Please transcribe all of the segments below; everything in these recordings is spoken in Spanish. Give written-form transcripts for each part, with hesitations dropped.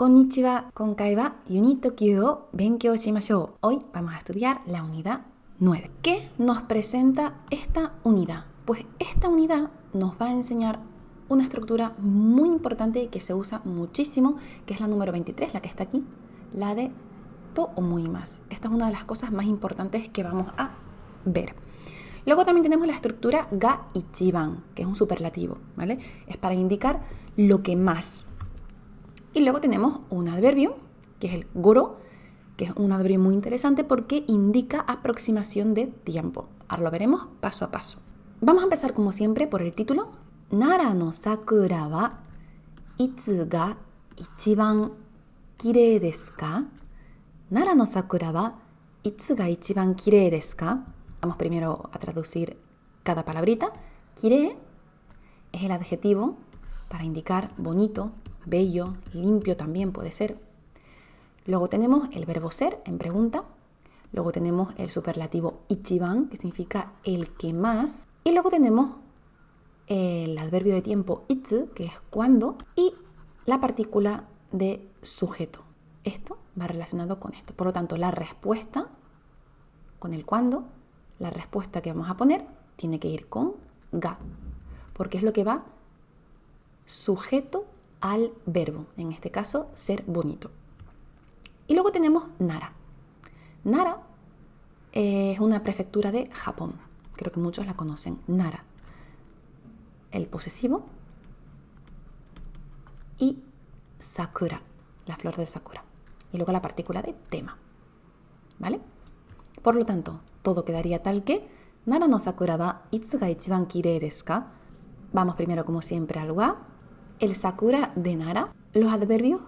Konnichiwa. 今回はユニット9を勉強しましょう. Hoy vamos a estudiar la unidad 9. ¿Qué nos presenta esta unidad? Pues esta unidad nos va a enseñar una estructura muy importante que se usa muchísimo, que es la número 23, la que está aquí, la de to omoimasu. Esta es una de las cosas más importantes que vamos a ver. Luego también tenemos la estructura ga ichiban, que es un superlativo, ¿vale? Es para indicar lo que más. Y luego tenemos un adverbio, que es el goro, que es un adverbio muy interesante porque indica aproximación de tiempo. Ahora lo veremos paso a paso. Vamos a empezar como siempre por el título. Nara no sakura wa itsu ga ichiban kirei desu ka? Nara no sakura wa itsu ga ichiban kirei desu ka? Vamos primero a traducir cada palabrita. Kirei es el adjetivo para indicar bonito, bello, limpio también puede ser. Luego tenemos el verbo ser en pregunta. Luego tenemos el superlativo ichiban, que significa el que más. Y luego tenemos el adverbio de tiempo itsu, que es cuando. Y la partícula de sujeto. Esto va relacionado con esto. Por lo tanto, la respuesta con el cuando, la respuesta que vamos a poner, tiene que ir con ga. Porque es lo que va sujeto al verbo, en este caso, ser bonito. Y luego tenemos Nara. Nara es una prefectura de Japón. Creo que muchos la conocen. Nara. El posesivo. Y Sakura, la flor del Sakura. Y luego la partícula de tema. ¿Vale? Por lo tanto, todo quedaría tal que Nara no Sakura wa itsu ga ichiban kirei desu ka? Vamos primero, como siempre, al wa. El Sakura de Nara, los adverbios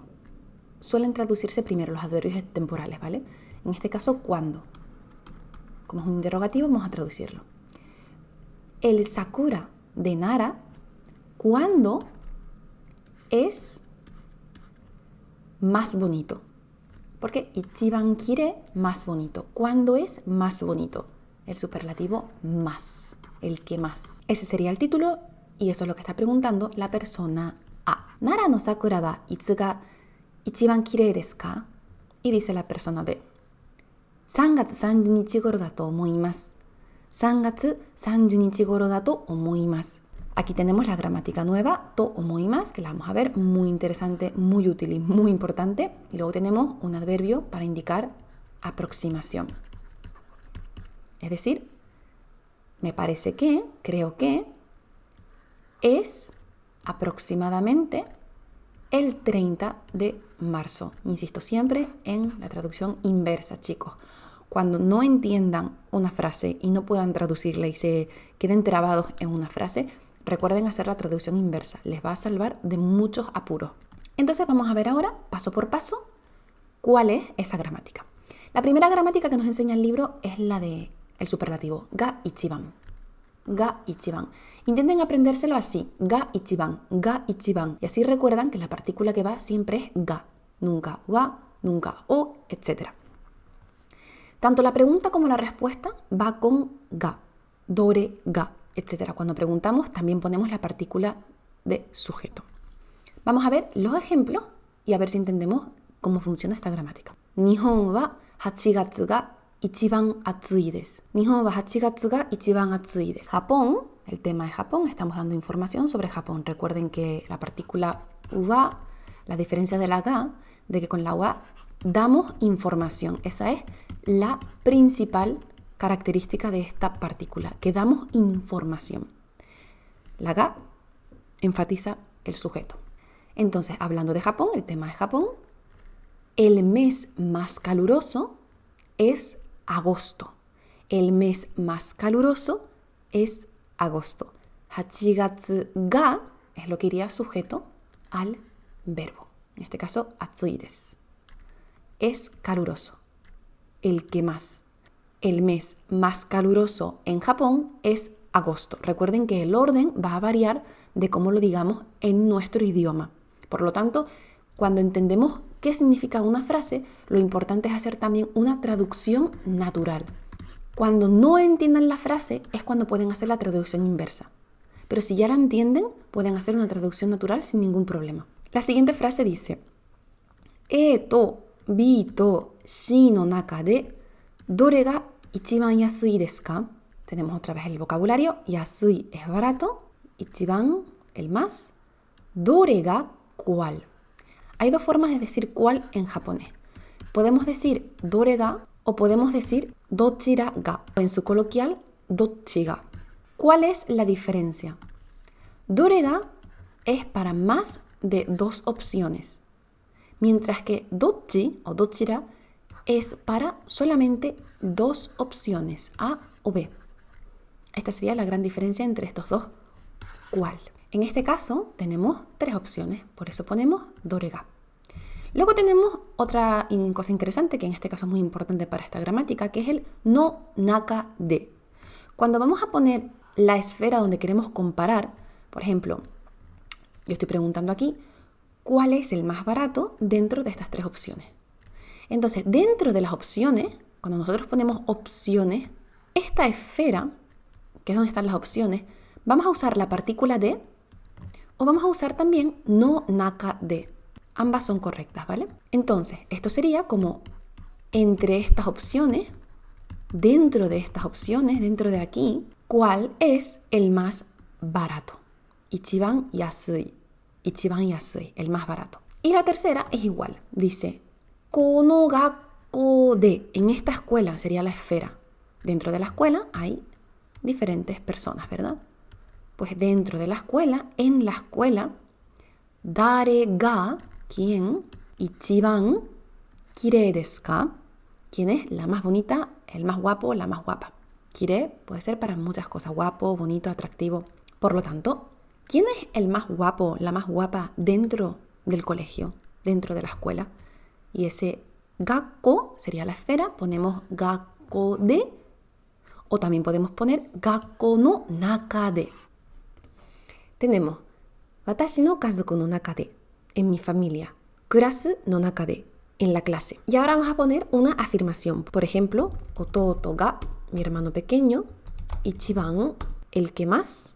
suelen traducirse primero, los adverbios temporales, ¿vale? En este caso, ¿cuándo? Como es un interrogativo, vamos a traducirlo. El Sakura de Nara, ¿cuándo es más bonito? Porque ichiban kirei, más bonito. ¿Cuándo es más bonito? El superlativo más, el que más. Ese sería el título. Y eso es lo que está preguntando la persona A. Nara no sakura wa itsu ga ichiban kirei desu ka? Y dice la persona B. 3月30日頃だと思います。3月30日頃だと思います。Aquí tenemos la gramática nueva, to omoimasu, que la vamos a ver, muy interesante, muy útil y muy importante. Y luego tenemos un adverbio para indicar aproximación. Es decir, me parece que, creo que, es aproximadamente el 30 de marzo. Insisto siempre en la traducción inversa, chicos. Cuando no entiendan una frase y no puedan traducirla y se queden trabados en una frase, recuerden hacer la traducción inversa. Les va a salvar de muchos apuros. Entonces vamos a ver ahora, paso por paso, cuál es esa gramática. La primera gramática que nos enseña el libro es la del superlativo ga ichiban. Ga ichiban. Intenten aprendérselo así, ga ichiban, y así recuerdan que la partícula que va siempre es ga, nunca wa, nunca o, etc. Tanto la pregunta como la respuesta va con ga, dore ga, etc. Cuando preguntamos también ponemos la partícula de sujeto. Vamos a ver los ejemplos y a ver si entendemos cómo funciona esta gramática. Nihon wa 8月が一番暑いです。日本は8月が一番暑いです。Japón, el tema de Japón, estamos dando información sobre Japón. Recuerden que la partícula wa, la diferencia de la ga, de que con la wa damos información. Esa es la principal característica de esta partícula, que damos información. La ga enfatiza el sujeto. Entonces, hablando de Japón, el tema de Japón, el mes más caluroso es agosto. El mes más caluroso es agosto. 8月が es lo que iría sujeto al verbo. En este caso, 暑いです. Es caluroso. El que más. El mes más caluroso en Japón es agosto. Recuerden que el orden va a variar de cómo lo digamos en nuestro idioma. Por lo tanto, cuando entendemos qué significa una frase, lo importante es hacer también una traducción natural. Cuando no entiendan la frase es cuando pueden hacer la traducción inversa. Pero si ya la entienden, pueden hacer una traducción natural sin ningún problema. La siguiente frase dice: A と B と C の中でどれが一番安いですか? Tenemos otra vez el vocabulario. 安い es barato. 一番 el más. どれが cuál. Hay dos formas de decir cuál en japonés. Podemos decir どれが o podemos decir どちらが. O en su coloquial どっちが. ¿Cuál es la diferencia? どれが es para más de dos opciones. Mientras que どっち o どちら es para solamente dos opciones, A o B. Esta sería la gran diferencia entre estos dos. ¿Cuál? En este caso tenemos tres opciones, por eso ponemos どれが. Luego tenemos otra cosa interesante, que en este caso es muy importante para esta gramática, que es el no naka de. Cuando vamos a poner la esfera donde queremos comparar, por ejemplo, yo estoy preguntando aquí, ¿cuál es el más barato dentro de estas tres opciones? Entonces, dentro de las opciones, cuando nosotros ponemos opciones, esta esfera, que es donde están las opciones, vamos a usar la partícula de o vamos a usar también no naka de. Ambas son correctas, ¿vale? Entonces, esto sería como entre estas opciones, dentro de estas opciones, dentro de aquí, ¿cuál es el más barato? Ichiban yasui. Ichiban yasui, el más barato. Y la tercera es igual. Dice, kono gakko de. En esta escuela sería la esfera. Dentro de la escuela hay diferentes personas, ¿verdad? Pues dentro de la escuela, en la escuela, dare ga, ¿quién? Ichiban kirei desu ka? ¿Quién es la más bonita, el más guapo, la más guapa? Kirei puede ser para muchas cosas, guapo, bonito, atractivo. Por lo tanto, ¿quién es el más guapo, la más guapa dentro del colegio, dentro de la escuela? Y ese gakko sería la esfera, ponemos gakko de, o también podemos poner gakko no naka de. Tenemos watashi no kazoku no naka de, en mi familia, kurasu no naka de, en la clase. Y ahora vamos a poner una afirmación. Por ejemplo, ototo ga, mi hermano pequeño, ichiban, el que más,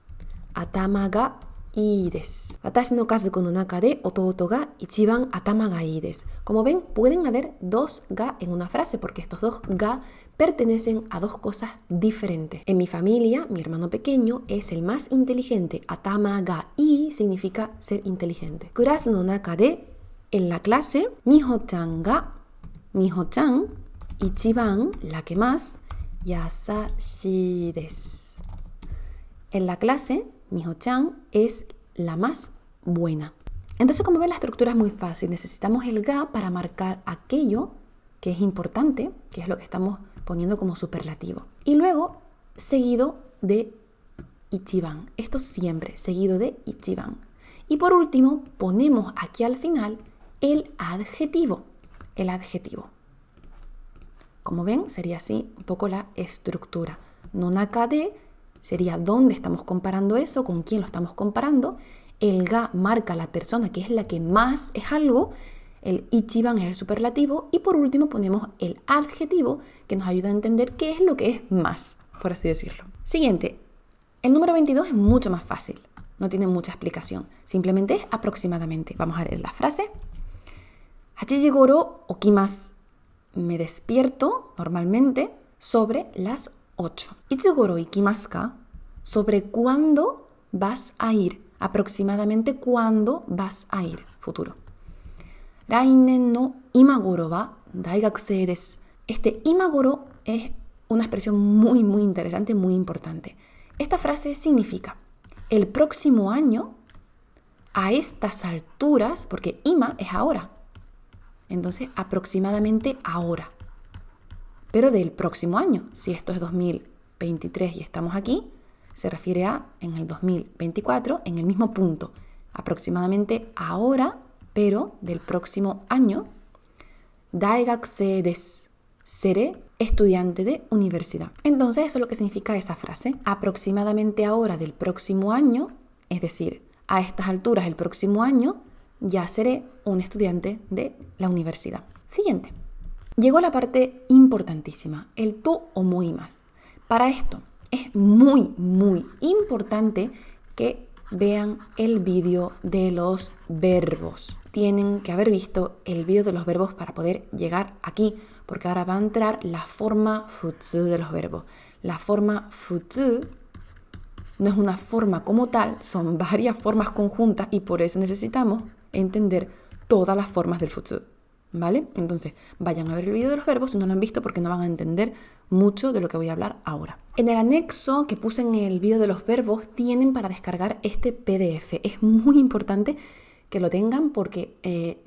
atama ga ii desu. Watashi no kazoku no naka de ototo ga ichiban atama ga ii desu. Como ven, pueden haber dos ga en una frase porque estos dos ga pertenecen a dos cosas diferentes. En mi familia, mi hermano pequeño es el más inteligente. Atama ga ii significa ser inteligente. Kurasu no naka de, en la clase, miho-chan ga, miho-chan, ichiban, la que más, yasashii desu. En la clase, miho-chan es la más buena. Entonces, como ven, la estructura es muy fácil. Necesitamos el ga para marcar aquello que es importante, que es lo que estamos poniendo como superlativo. Y luego, seguido de ichiban. Esto siempre, seguido de ichiban. Y por último, ponemos aquí al final el adjetivo. El adjetivo. Como ven, sería así un poco la estructura. No naka de sería dónde estamos comparando eso, con quién lo estamos comparando. El ga marca la persona que es la que más es algo. El ichiban es el superlativo. Y por último ponemos el adjetivo que nos ayuda a entender qué es lo que es más, por así decirlo. Siguiente. El número 22 es mucho más fácil. No tiene mucha explicación. Simplemente es aproximadamente. Vamos a leer la frase. 8時頃起きます. Me despierto normalmente sobre las 8. いつ頃行きますか? Sobre cuándo vas a ir. Aproximadamente cuándo vas a ir. Futuro. 来年の今頃は大学生です. Este 今頃 es una expresión muy interesante, muy importante. Esta frase significa el próximo año, a estas alturas, porque ima es ahora. Entonces, aproximadamente ahora. Pero del próximo año. Si esto es 2023 y estamos aquí, se refiere a en el 2024, en el mismo punto. Aproximadamente ahora, pero del próximo año. Daigakusei desu. Seré estudiante de universidad. Entonces, eso es lo que significa esa frase. Aproximadamente ahora del próximo año, es decir, a estas alturas del próximo año, ya seré un estudiante de la universidad. Siguiente. Llegó la parte importantísima, el to o muy más. Para esto es muy importante que vean el vídeo de los verbos. tienen que haber visto el vídeo de los verbos para poder llegar aquí, porque ahora va a entrar la forma futsu de los verbos. La forma futsu no es una forma como tal, son varias formas conjuntas y por eso necesitamos entender todas las formas del futsu, ¿vale? Entonces, vayan a ver el vídeo de los verbos si no lo han visto porque no van a entender mucho de lo que voy a hablar ahora. En el anexo que puse en el vídeo de los verbos tienen para descargar este PDF. Es muy importante que lo tengan porque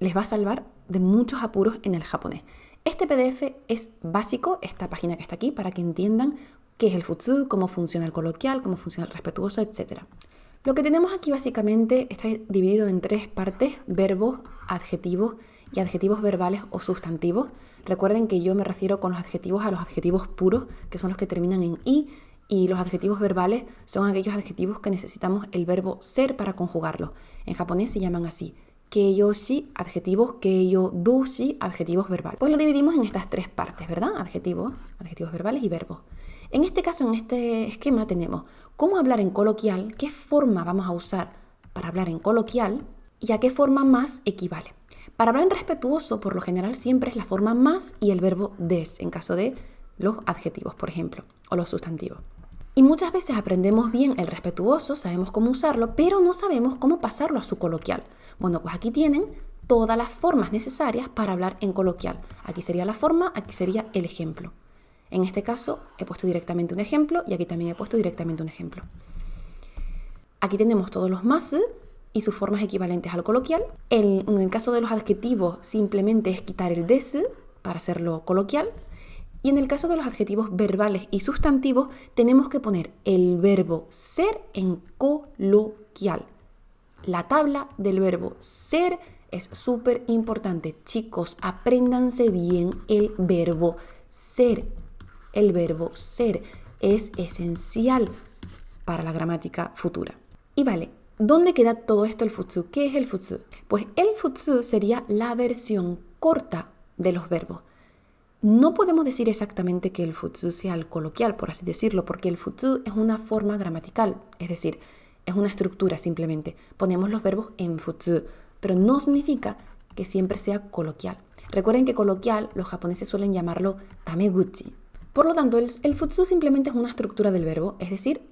les va a salvar de muchos apuros en el japonés. Este PDF es básico, esta página que está aquí, para que entiendan qué es el futsu, cómo funciona el coloquial, cómo funciona el respetuoso, etc. Lo que tenemos aquí básicamente está dividido en 3 partes: verbos, adjetivos y adjetivos verbales o sustantivos. Recuerden que yo me refiero con los adjetivos a los adjetivos puros, que son los que terminan en i, y los adjetivos verbales son aquellos adjetivos que necesitamos el verbo ser para conjugarlo. En japonés se llaman así: keiyoshi, adjetivos; keiyo doushi, adjetivos verbales. Pues lo dividimos en estas 3 partes, ¿verdad? Adjetivos verbales y verbos. En este caso, en este esquema, tenemos cómo hablar en coloquial, qué forma vamos a usar para hablar en coloquial y a qué forma más equivale. Para hablar en respetuoso, por lo general, siempre es la forma más y el verbo des, en caso de los adjetivos, por ejemplo, o los sustantivos. Y muchas veces aprendemos bien el respetuoso, sabemos cómo usarlo, pero no sabemos cómo pasarlo a su coloquial. Bueno, pues aquí tienen todas las formas necesarias para hablar en coloquial. Aquí sería la forma, aquí sería el ejemplo. En este caso he puesto directamente un ejemplo y aquí también he puesto directamente un ejemplo. Aquí tenemos todos los mas y sus formas equivalentes al coloquial. En el caso de los adjetivos simplemente es quitar el des para hacerlo coloquial. Y en el caso de los adjetivos verbales y sustantivos tenemos que poner el verbo ser en coloquial. La tabla del verbo ser es súper importante. Chicos, apréndanse bien el verbo ser. El verbo ser es esencial para la gramática futura. Y vale, ¿dónde queda todo esto el futsu? ¿Qué es el futsu? Pues el futsu sería la versión corta de los verbos. No podemos decir exactamente que el futsu sea el coloquial, por así decirlo, porque el futsu es una forma gramatical, es decir, es una estructura simplemente. Ponemos los verbos en futsu, pero no significa que siempre sea coloquial. Recuerden que coloquial los japoneses suelen llamarlo tameguchi. Por lo tanto, el futsu simplemente es una estructura del verbo, es decir,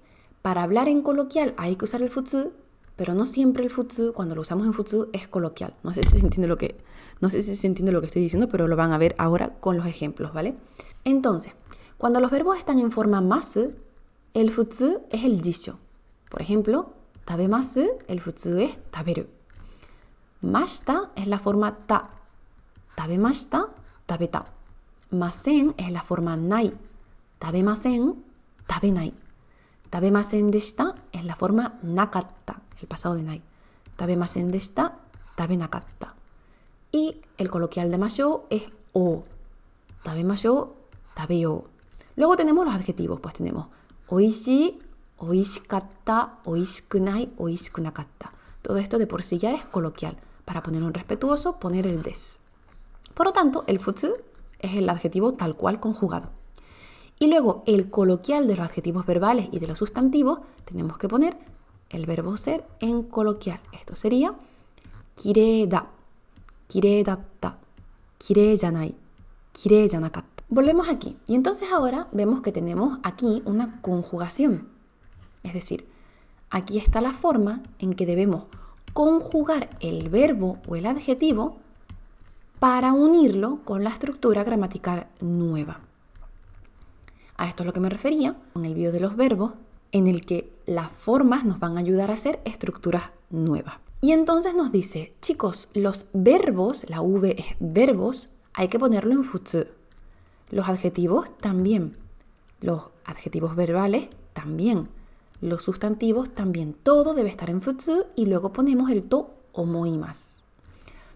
para hablar en coloquial hay que usar el futsu, pero no siempre el futsu, cuando lo usamos en futsu, es coloquial. No sé si se entiende lo que estoy diciendo, pero lo van a ver ahora con los ejemplos, ¿vale? Entonces, cuando los verbos están en forma mas, el futsu es el jisho. Por ejemplo, tabemasu, el futsu es taberu. Mashita es la forma ta. Tabemashita, tabeta. Masen es la forma nai. Tabemasen, tabenai. Tabemasen deshita es la forma nakatta, el pasado de nai. Tabemasen deshita, tabenakatta. Y el coloquial de mashou es o. Tabemashou, tabeyou. Luego tenemos los adjetivos, pues tenemos oishii, oishikatta, oishikunai, oishikunakatta. Todo esto de por sí ya es coloquial. Para ponerlo en respetuoso, poner el des. Por lo tanto, el futsu es el adjetivo tal cual conjugado. Y luego el coloquial de los adjetivos verbales y de los sustantivos, tenemos que poner el verbo ser en coloquial. Esto sería kirei da, kirei datta, kirei janai, kirei janakatta. Volvemos aquí. Y entonces ahora vemos que tenemos aquí una conjugación. Es decir, aquí está la forma en que debemos conjugar el verbo o el adjetivo para unirlo con la estructura gramatical nueva. A esto es lo que me refería con el vídeo de los verbos, en el que las formas nos van a ayudar a hacer estructuras nuevas. Y entonces nos dice, chicos, los verbos, la V es verbos, hay que ponerlo en futsu. Los adjetivos también. Los adjetivos verbales también. Los sustantivos también. Todo debe estar en futsu y luego ponemos el to omoimasu.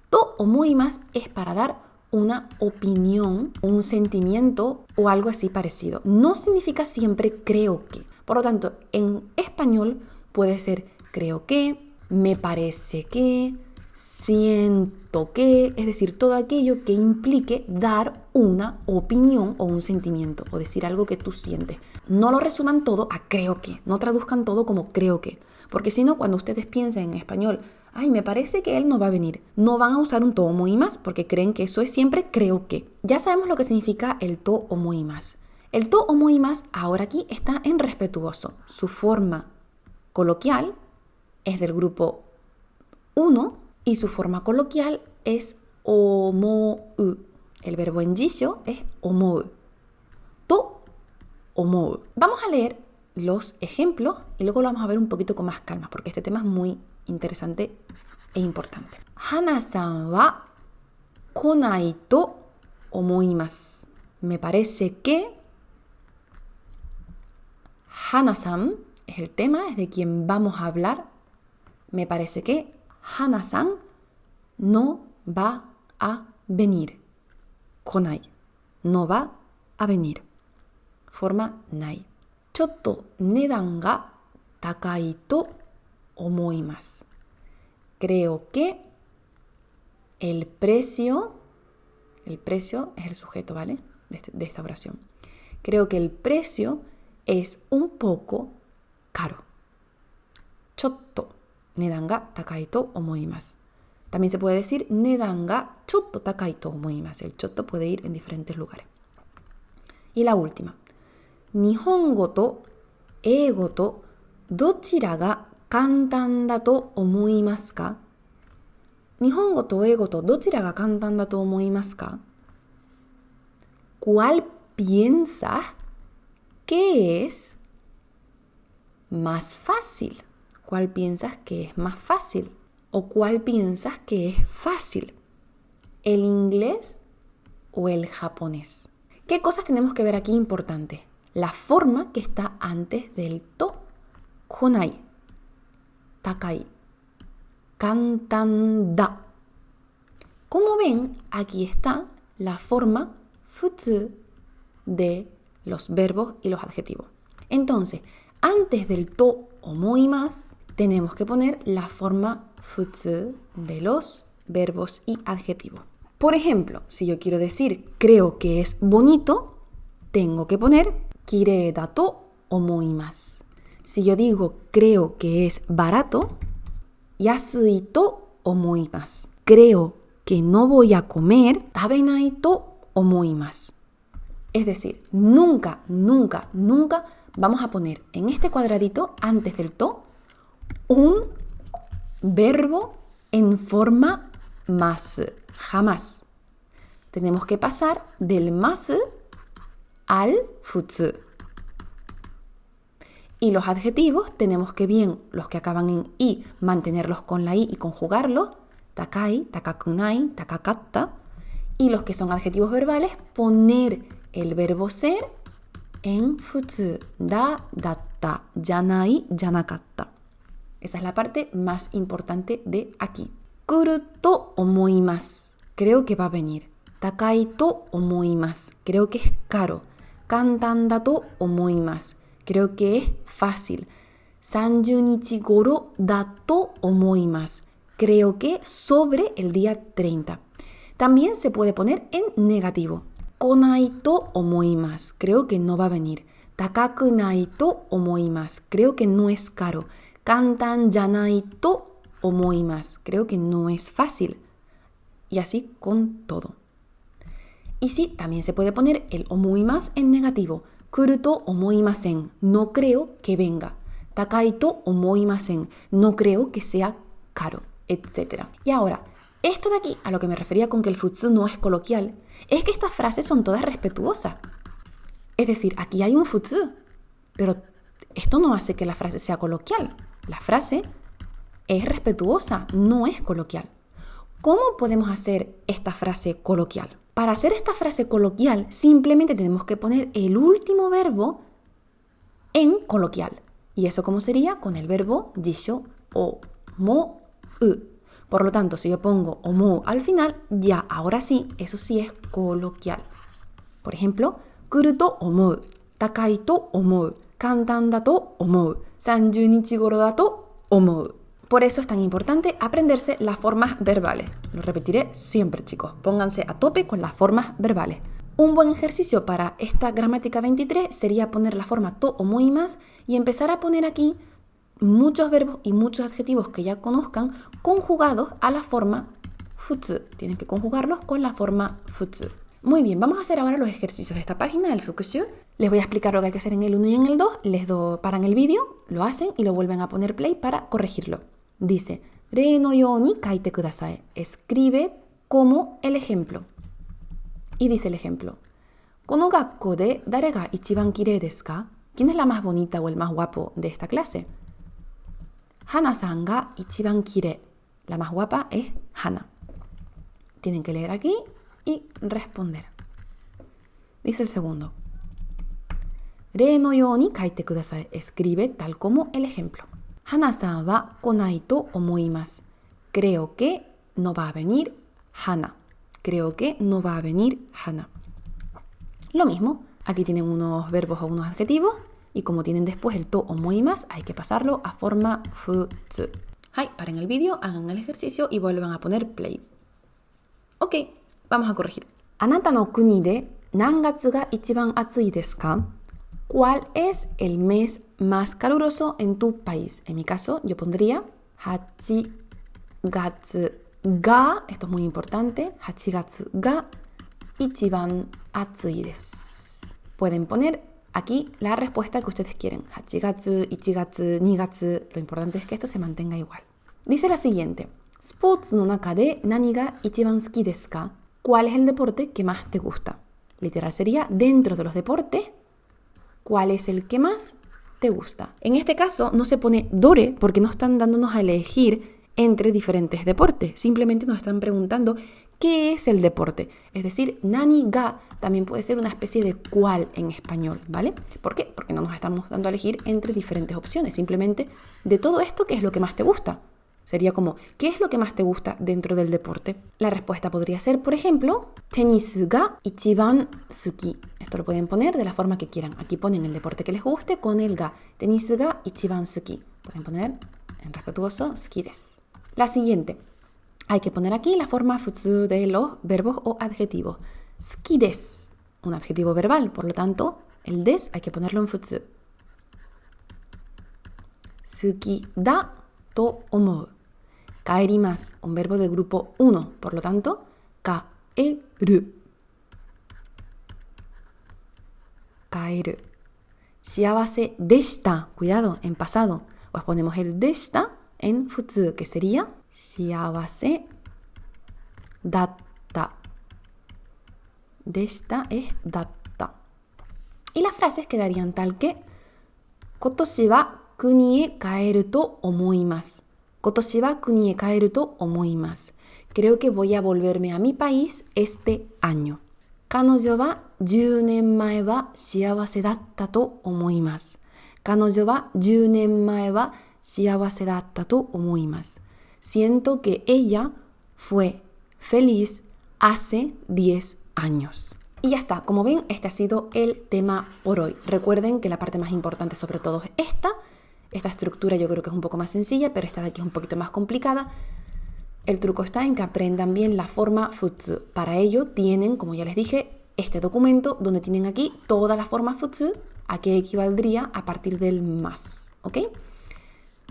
To omoimasu es para dar una opinión, un sentimiento o algo así parecido. No significa siempre creo que. Por lo tanto, en español puede ser creo que, me parece que, siento que, es decir, todo aquello que implique dar una opinión o un sentimiento o decir algo que tú sientes. No lo resuman todo a creo que, no traduzcan todo como creo que, porque si no, cuando ustedes piensen en español Ay, me parece que él no va a venir. No van a usar un to omoimasu porque creen que eso es siempre creo que. Ya sabemos lo que significa el to omoimasu. El to omoimasu ahora aquí está en respetuoso. Su forma coloquial es del grupo 1 y su forma coloquial es omou. El verbo en jisho es omou. To omou. Vamos a leer los ejemplos y luego lo vamos a ver un poquito con más calma porque este tema es muy interesante e importante. Hana-san wa konai to omoimasu. Me parece que Hana-san es el tema, es de quien vamos a hablar. Me parece que Hana-san no va a venir. Konai. No va a venir. Forma nai. Chotto nedan ga takai to omoimasu. Creo que el precio es el sujeto, ¿vale? De esta oración. Creo que el precio es un poco caro. Chotto nedan ga takai to omoimasu. También se puede decir nedan ga chotto takai to omoimasu. El chotto puede ir en diferentes lugares. Y la última. Nihongo to eigo to dochira ga kantan da to omoimasu ka? Nihongo to eigo to dochira ga kantan da to omoimasu ka? ¿Cuál piensas que es más fácil? ¿Cuál piensas que es más fácil? ¿O cuál piensas que es fácil? ¿El inglés o el japonés? ¿Qué cosas tenemos que ver aquí importantes? La forma que está antes del to. Konai, takai, kantan da. Como ven, aquí está la forma futsu de los verbos y los adjetivos. Entonces, antes del to omoimasu, tenemos que poner la forma futsu de los verbos y adjetivos. Por ejemplo, si yo quiero decir creo que es bonito, tengo que poner kirei da to omoimasu. Si yo digo creo que es barato, yasui to omoimasu. Creo que no voy a comer, tabenai to omoimasu. Es decir, nunca vamos a poner en este cuadradito, antes del to, un verbo en forma masu. Jamás. Tenemos que pasar del masu al futsu. Y los adjetivos tenemos que bien los que acaban en i, mantenerlos con la i y conjugarlos. Takai, takakunai, takakatta. Y los que son adjetivos verbales, poner el verbo ser en futsu. Da, datta, yanai, yanakatta. Esa es la parte más importante de aquí. Kuru to omoimasu. Creo que va a venir. Takai to omoimasu. Creo que es caro. Kantan da to omoimasu. Creo que es fácil. 30 nichi goro da to omoimasu. Creo que sobre el día 30. También se puede poner en negativo. Konai to omoimasu. Creo que no va a venir. Takakunai to omoimasu. Creo que no es caro. Kantan janai to omoimasu. Creo que no es fácil. Y así con todo. Y sí, también se puede poner el omoimasu en negativo. Kuru to omoimasen. No creo que venga. Takai to omoimasen. No creo que sea caro, etc. Y ahora, esto de aquí, a lo que me refería con que el futsu no es coloquial, es que estas frases son todas respetuosas. Es decir, aquí hay un futsu, pero esto no hace que la frase sea coloquial. La frase es respetuosa, no es coloquial. ¿Cómo podemos hacer esta frase coloquial? Para hacer esta frase coloquial, simplemente tenemos que poner el último verbo en coloquial. ¿Y eso cómo sería? Con el verbo jisho o mo u. Por lo tanto, si yo pongo omou al final, ya, ahora sí, eso sí es coloquial. Por ejemplo, kuru to omou, takai to omou, kantan da to omou, 30 nichi goro da to omou. Por eso es tan importante aprenderse las formas verbales. Lo repetiré siempre, chicos. Pónganse a tope con las formas verbales. Un buen ejercicio para esta gramática 23 sería poner la forma to omoimasu y empezar a poner aquí muchos verbos y muchos adjetivos que ya conozcan conjugados a la forma futsu. Tienen que conjugarlos con la forma futsu. Muy bien, vamos a hacer ahora los ejercicios de esta página del Fukushu. Les voy a explicar lo que hay que hacer en el 1 y en el 2. Paran el vídeo, lo hacen y lo vuelven a poner play para corregirlo. Dice, Rei no you ni kaite kudasai. Escribe como el ejemplo. Y dice el ejemplo. Kono gakkou de dare ga ichiban kirei desu ka? ¿Quién es la más bonita o el más guapo de esta clase? Hana-san ga ichiban kirei. La más guapa es Hana. Tienen que leer aquí y responder. Dice el segundo. Rei no you ni kaite kudasai. Escribe tal como el ejemplo. Hana-san wa konai to omoimasu. Creo que no va a venir Hana. Creo que no va a venir Hana. Lo mismo, aquí tienen unos verbos o unos adjetivos y como tienen después el to omoimasu, hay que pasarlo a forma futsu. Paren el vídeo, hagan el ejercicio y vuelvan a poner play. Ok, vamos a corregir. Anata no kuni de nangatsu ga ichiban atsui desu ka? ¿Cuál es el mes más caluroso en tu país? En mi caso, yo pondría Hachigatsu ga, esto es muy importante, Hachigatsu ga ichiban atsui desu. Pueden poner aquí la respuesta que ustedes quieren. Hachigatsu, ichigatsu, nigatsu. Lo importante es que esto se mantenga igual. Dice la siguiente. Sports no naka de nani ga ichiban suki desu ka? ¿Cuál es el deporte que más te gusta? Literal sería, dentro de los deportes, ¿cuál es el que más te gusta? En este caso no se pone dore porque no están dándonos a elegir entre diferentes deportes. Simplemente nos están preguntando qué es el deporte. Es decir, nani ga también puede ser una especie de cuál en español, ¿vale? ¿Por qué? Porque no nos estamos dando a elegir entre diferentes opciones. Simplemente de todo esto, ¿qué es lo que más te gusta? Sería como, ¿qué es lo que más te gusta dentro del deporte? La respuesta podría ser, por ejemplo, tenis ga ichiban suki. Esto lo pueden poner de la forma que quieran. Aquí ponen el deporte que les guste con el ga. Tenis ga ichiban suki. Pueden poner en respetuoso suki desu. La siguiente. Hay que poner aquí la forma futsu de los verbos o adjetivos. Suki desu, un adjetivo verbal. Por lo tanto, el des hay que ponerlo en futsu. Suki da to omou. Kaerimasu, un verbo del grupo 1, por lo tanto, kaeru. Kaeru. Shiawase deshita, cuidado, en pasado. Pues ponemos el deshita en futsu, que sería shiawase datta. Deshita es datta. Y las frases quedarían tal que Kotoshi wa kuni e kaeru to omoimasu. Kotoshi wa kuni e kaeru to omoimasu. Creo que voy a volverme a mi país este año. Kanojo wa 10年前は幸せだったと思います。彼女は10年前は幸せだったと思います。Siento que ella fue feliz hace 10 años. Y ya está, como ven, este ha sido el tema por hoy. Recuerden que la parte más importante sobre todo es esta. Esta estructura yo creo que es un poco más sencilla, pero esta de aquí es un poquito más complicada. El truco está en que aprendan bien la forma futsu. Para ello tienen, como ya les dije, este documento donde tienen aquí todas las formas futsu, a qué equivaldría a partir del más. ¿Ok?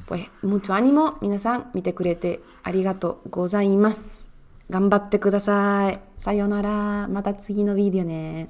Pues mucho ánimo, minasan, mite kurete arigato gozaimasu. Ganbatte kudasai. Sayonara, mata tsugi no video ne.